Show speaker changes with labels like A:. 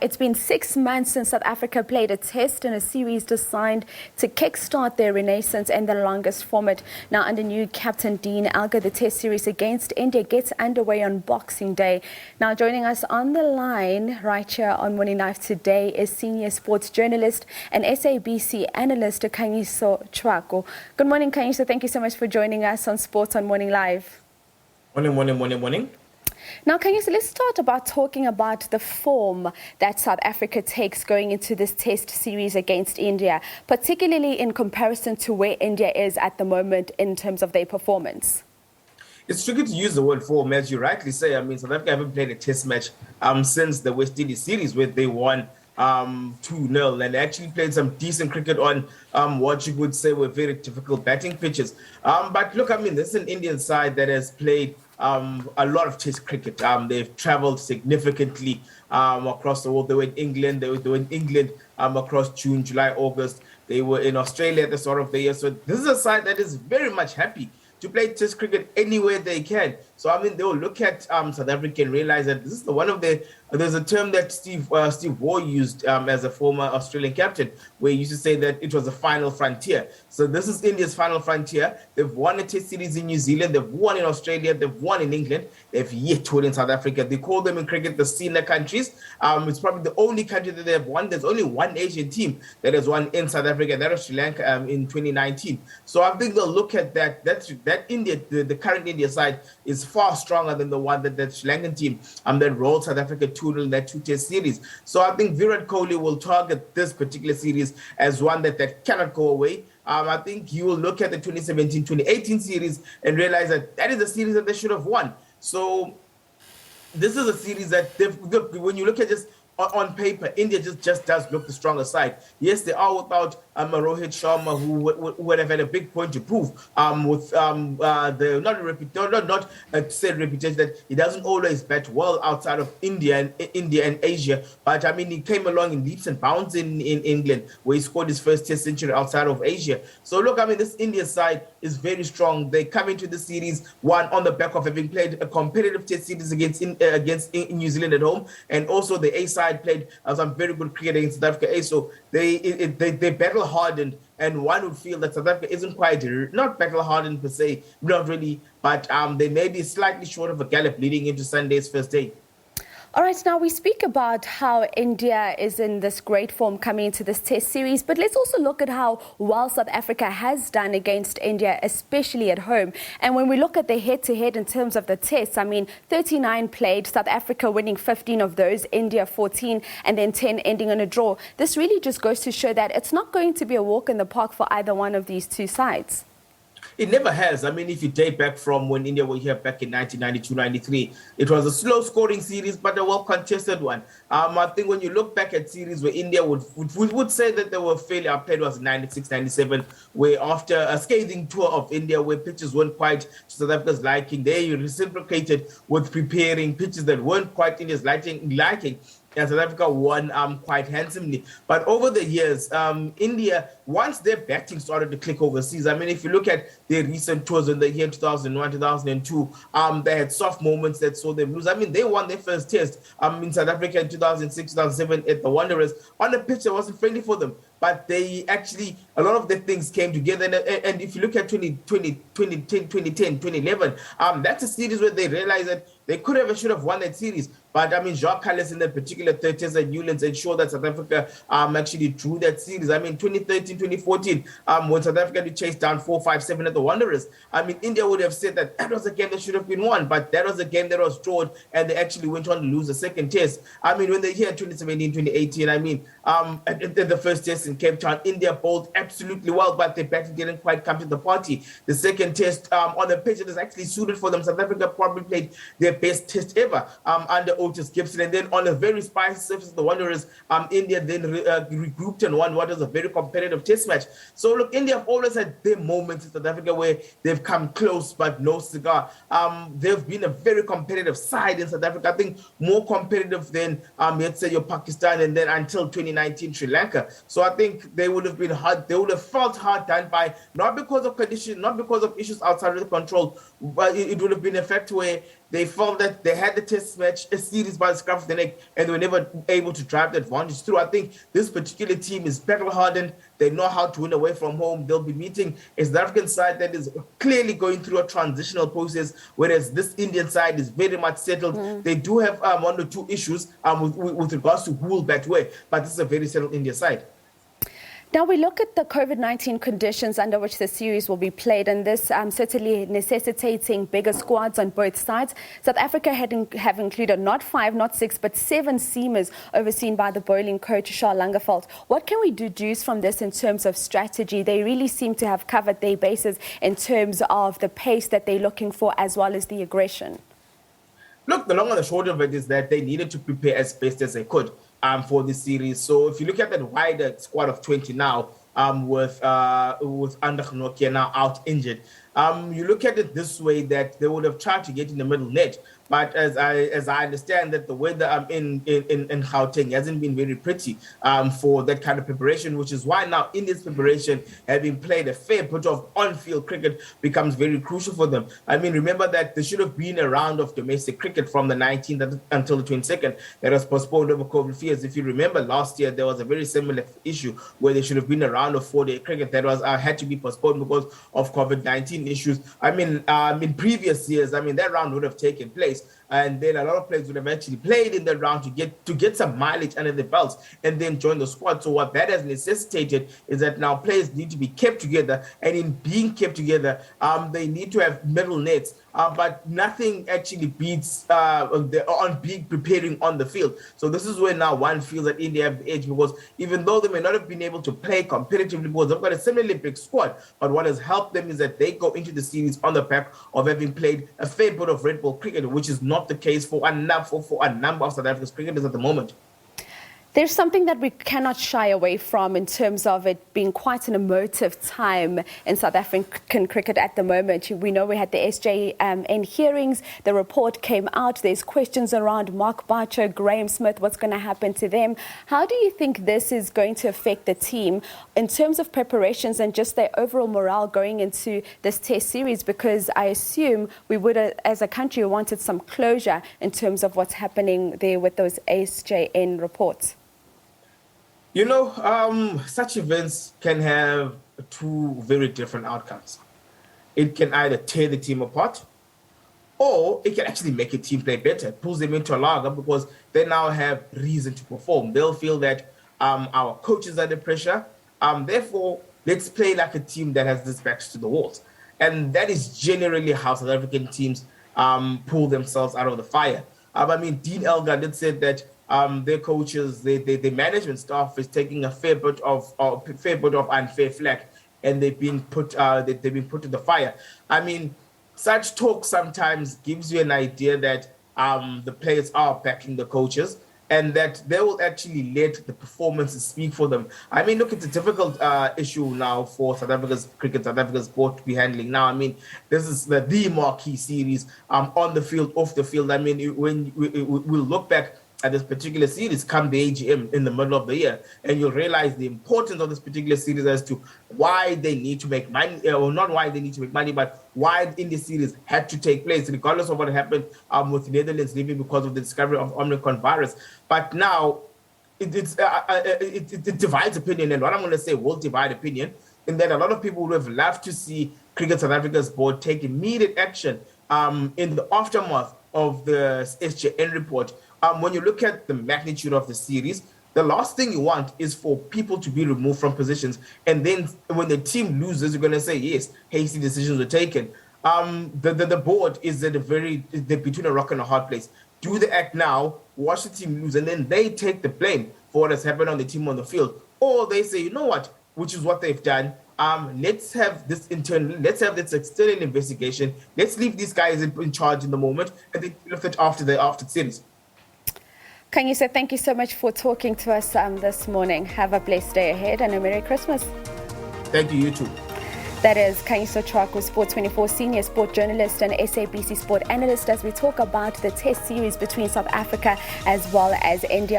A: It's been 6 months since South Africa played a test in a series designed to kickstart their renaissance in the longest format. Now, under new Captain Dean Elgar, the test series against India gets underway on Boxing Day. Now, joining us on the line right here on Morning Live today is senior sports journalist and SABC analyst Khanyiso Tshwaku. Good morning, Khanyiso. Thank you so much for joining us on Sports on Morning Live.
B: Morning.
A: Now, Khanyiso, let's start about talking about the form that South Africa takes going into this test series against India, particularly in comparison to where India is at the moment in terms of their performance.
B: It's tricky to use the word form, as you rightly say. I mean, South Africa haven't played a test match since the West Indies series, where they won 2-0 and actually played some decent cricket on what you would say were very difficult batting pitches. But look, I mean, this is an Indian side that has played a lot of test cricket. They've traveled significantly across the world. They were in England. They were in England across June, July, August. They were in Australia at the start of the year. So this is a side that is very much happy to play test cricket anywhere they can. So, I mean, they'll look at South Africa and realize that this is there's a term that Steve Waugh used as a former Australian captain, where he used to say that it was a final frontier. So this is India's final frontier. They've won a test series in New Zealand. They've won in Australia. They've won in England. They've yet to win in South Africa. They call them in cricket the senior countries. It's probably the only country that they have won. There's only one Asian team that has won in South Africa, and that was Sri Lanka in 2019. So I think they'll look at that. That India, the current India side, is far stronger than the one that Sri Lankan team that rolled South Africa 2-0 in that two-test series. So I think Virat Kohli will target this particular series as one that cannot go away. I think you will look at the 2017-2018 series and realize that is a series that they should have won. So this is a series that when you look at just on paper, India just does look the stronger side. Yes, they are without Rohit Sharma, who would have had a big point to prove with the not said reputation that he doesn't always bat well outside of India and Asia. But I mean, he came along in leaps and bounds in England, where he scored his first test century outside of Asia. So look, I mean, this India side is very strong. They come into the series one on the back of having played a competitive test series against New Zealand at home, and also the A side played some very good cricket against South Africa. So they battle hardened, and one would feel that South Africa isn't quite not battle hardened per se, not really, but they may be slightly short of a gallop leading into Sunday's first day.
A: All right, now we speak about how India is in this great form coming into this test series, but let's also look at how well South Africa has done against India, especially at home. And when we look at the head-to-head in terms of the tests, I mean, 39 played, South Africa winning 15 of those, India 14, and then 10 ending in a draw. This really just goes to show that it's not going to be a walk in the park for either one of these two sides.
B: It never has. I mean, if you date back from when India were here back in 1992-93, it was a slow-scoring series, but a well-contested one. I think when you look back at series where India would say that they were fairly outplayed was 96-97, where after a scathing tour of India where pitches weren't quite to South Africa's liking, they reciprocated with preparing pitches that weren't quite India's liking. And South Africa won quite handsomely. But over the years, India, once their batting started to click overseas, I mean, if you look at their recent tours in the year 2001, 2002, they had soft moments that saw them lose. I mean, they won their first test in South Africa in 2006, 2007 at the Wanderers on a pitch that wasn't friendly for them. But they actually, a lot of the things came together. And if you look at 2010, 2011, that's a series where they realized that they could have and should have won that series. But I mean, Jacques Kallis in that particular third test at Newlands ensured that South Africa actually drew that series. I mean, 2013, 2014, when South Africa had to chase down 4-5-7 at the Wanderers, I mean, India would have said that was a game that should have been won, but that was a game that was drawn, and they actually went on to lose the second test. I mean, when they're here in 2017, 2018, I mean, at the first test in Cape Town, India bowled absolutely well, but their batting didn't quite come to the party. The second test on the pitch that is actually suited for them, South Africa probably played their best test ever under Otis Gibson. And then on a very spicy surface of the Wanderers, India then regrouped and won what was a very competitive test match. So look, India have always had their moments in South Africa where they've come close but no cigar. They've been a very competitive side in South Africa. I think more competitive than let's say your Pakistan and then until 2019 Sri Lanka. So I think they would have been hard. They would have felt hard done by, not because of conditions, not because of issues outside of the control, but it would have been a fact where they felt that they had the test match, a series by the scruff of the neck, and they were never able to drive the advantage through. I think this particular team is battle-hardened. They know how to win away from home. They'll be meeting a South African side that is clearly going through a transitional process, whereas this Indian side is very much settled. They do have one or two issues with regards to who will bat where, but this is a very settled India side.
A: Now we look at the COVID-19 conditions under which the series will be played, and this certainly necessitating bigger squads on both sides. South Africa have included not 5, not 6, but 7 seamers overseen by the bowling coach Shah Langeveld. What can we deduce from this in terms of strategy? They really seem to have covered their bases in terms of the pace that they're looking for as well as the aggression.
B: Look, the long and the short of it is that they needed to prepare as best as they could for this series. So if you look at that wider squad of 20 now, with Ander Nokia now out injured, you look at it this way, that they would have tried to get in the middle net. But as I understand that the weather in Gauteng hasn't been very pretty for that kind of preparation, which is why now in this preparation, having played a fair bit of on-field cricket becomes very crucial for them. I mean, remember that there should have been a round of domestic cricket from the 19th until the 22nd that was postponed over COVID fears. If you remember last year, there was a very similar issue where there should have been a round of 4-day cricket that was had to be postponed because of COVID-19 issues. I mean, in previous years, I mean, that round would have taken place, and then a lot of players would have actually played in that round to get some mileage under their belts and then join the squad. So what that has necessitated is that now players need to be kept together, and in being kept together, they need to have middle nets. But nothing actually beats preparing on the field. So this is where now one feels that India have the edge, because even though they may not have been able to play competitively because they've got a similarly big squad, but what has helped them is that they go into the series on the back of having played a fair bit of red ball cricket, which is not the case for a number of South Africa's cricketers at the moment.
A: There's something that we cannot shy away from in terms of it being quite an emotive time in South African cricket at the moment. We know we had the SJN hearings, the report came out, there's questions around Mark Barcher, Graham Smith, what's going to happen to them. How do you think this is going to affect the team in terms of preparations and just their overall morale going into this test series? Because I assume we would, as a country, wanted some closure in terms of what's happening there with those SJN reports.
B: You know, such events can have 2 very different outcomes. It can either tear the team apart, or it can actually make a team play better. It pulls them into a lager because they now have reason to perform. They'll feel that our coaches are under pressure. Therefore, let's play like a team that has this backs to the walls. And that is generally how South African teams pull themselves out of the fire. I mean, Dean Elgar did say that their coaches, the management staff is taking a fair bit of unfair flack, and they've been put to the fire. I mean, such talk sometimes gives you an idea that the players are backing the coaches, and that they will actually let the performances speak for them. I mean, look, it's a difficult issue now for South Africa's cricket, South Africa's sport to be handling now. I mean, this is the marquee series on the field, off the field. I mean, when we'll look back at this particular series come the AGM in the middle of the year, and you'll realize the importance of this particular series as to why they need to make money, or not why they need to make money, but why in this series had to take place, regardless of what happened with Netherlands leaving because of the discovery of Omicron virus. But now it divides opinion, and what I'm going to say will divide opinion, in that a lot of people would have loved to see Cricket South Africa's board take immediate action in the aftermath of the SJN report. When you look at the magnitude of the series, the last thing you want is for people to be removed from positions. And then when the team loses, you're going to say, yes, hasty decisions were taken. The board is they're between a rock and a hard place. Do the act now, watch the team lose, and then they take the blame for what has happened on the team on the field. Or they say, you know what, which is what they've done. Let's have this external investigation. Let's leave these guys in charge in the moment, and then look at after the series.
A: Khanyiso, thank you so much for talking to us this morning. Have a blessed day ahead and a Merry Christmas.
B: Thank you, you too.
A: That is Khanyiso Tshwaku, Sport 24 senior sport journalist and SABC sport analyst, as we talk about the test series between South Africa as well as India.